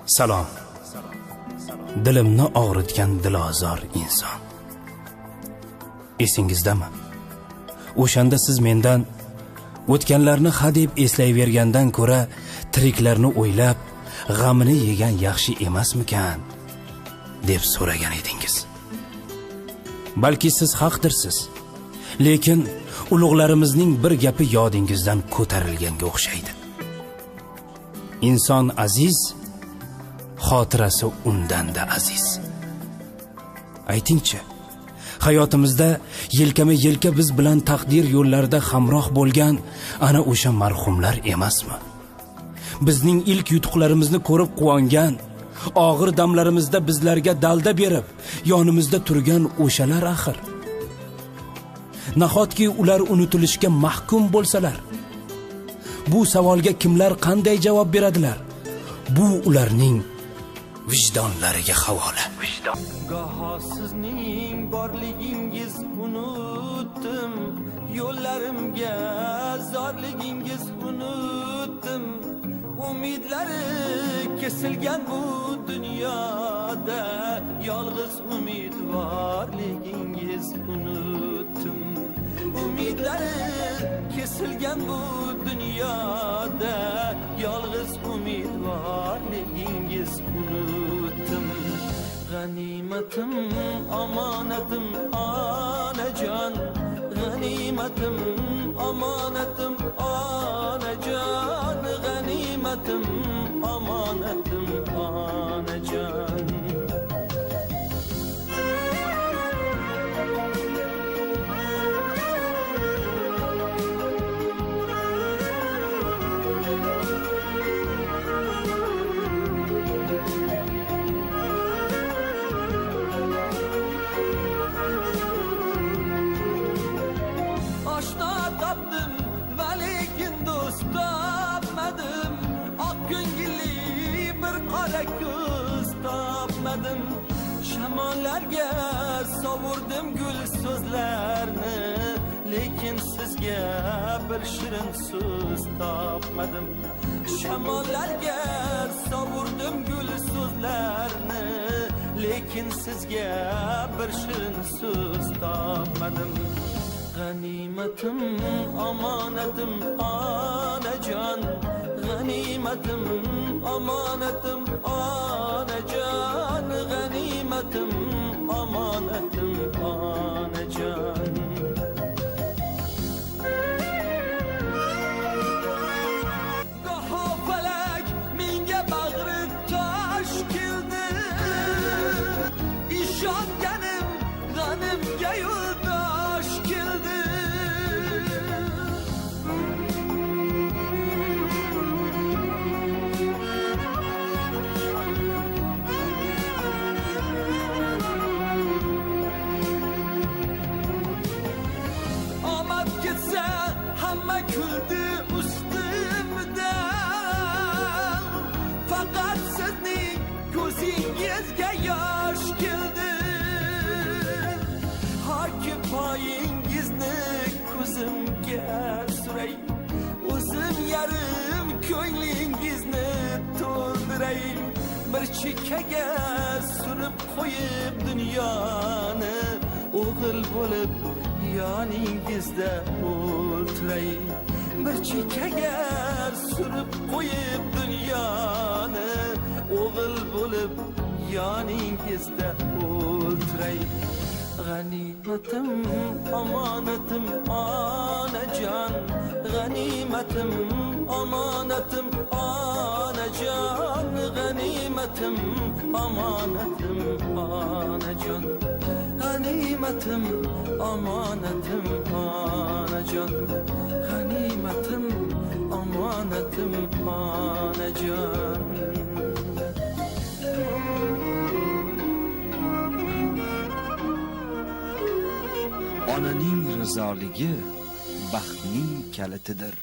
Salom. Dilimni og'ritgan dilozor inson. Esingizdami? O'shanda siz mendan o'tganlarni hadeb eslayvergandan ko'ra tiriklarni o'ylab, g'amini yegan yaxshi emasmikan deb so'ragan edingiz. Balki siz haqdirsiz. Lekin ulug'larimizning bir gapi yodingizdan ko'tarilganga o'xshaydi. Inson aziz, xotirasi undan-da aziz. Aytingchi, hayotimizda yelkama-yelka biz bilan taqdir yo'llarida hamroh bo'lgan ana o'sha marhumlar emasmi? Bizning ilk yutuqlarimizni ko'rib quvongan, og'ir damlarimizda bizlarga dalda berib, yonimizda turgan o'shalar axir. Nahotki ular unutilishga mahkum bo'lsalar, bu savolga kimlar qanday javob beradilar? Bu ularning vijdonlariga havola. Goho sizning borligingiz unutdim, yo'llarimga zorligingiz unutdim. Umidlari kesilgan bu dunyoda yolg'iz umidvorligingiz unutdim. Umidlari kesilgan bu dunyoda yolg'iz umidvorligingiz unutdim. G'animatim, omonatim, onajon. G'animatim, omonatim, onajon. G'animatim, omonatim, onajon. Shamollarga sovurdim gul so'zlarni, lekin sizga bir shirin so'z topmadim. Shamollarga sovurdim gul so'zlarni, lekin sizga bir shirin so'z topmadim. G'animatim, omonatim, onajon. G'animatim, omonatim, onajon. G'animatim, omonatim, onajon. Goho falak menga bag'ri tosh keldi, ishonganim g'animga yo'ldosh keldi. Hamma kuldi ustimda, faqat sizning ko'zingizga yosh keldi. Hoki poyingizni ko'zimga suray, o'zim yarim ko'nglingizni to'ldiray. Bir chekkaga surib qo'yib dunyoni, o'g'il bo'lib yoningizda o'ltiray. Bir chekkaga surib qo'yib dunyoni, o'g'il bo'lib yoningizda o'ltiray. G'animatim, omonatim, onajon. G'animatim, omonatim, onajon. G'animatim, omonatim, onajon. G'animatim, omonatim, onajon. G'animatim, omonatim, onajon. Onaning rizoligi baxtning kalitidir.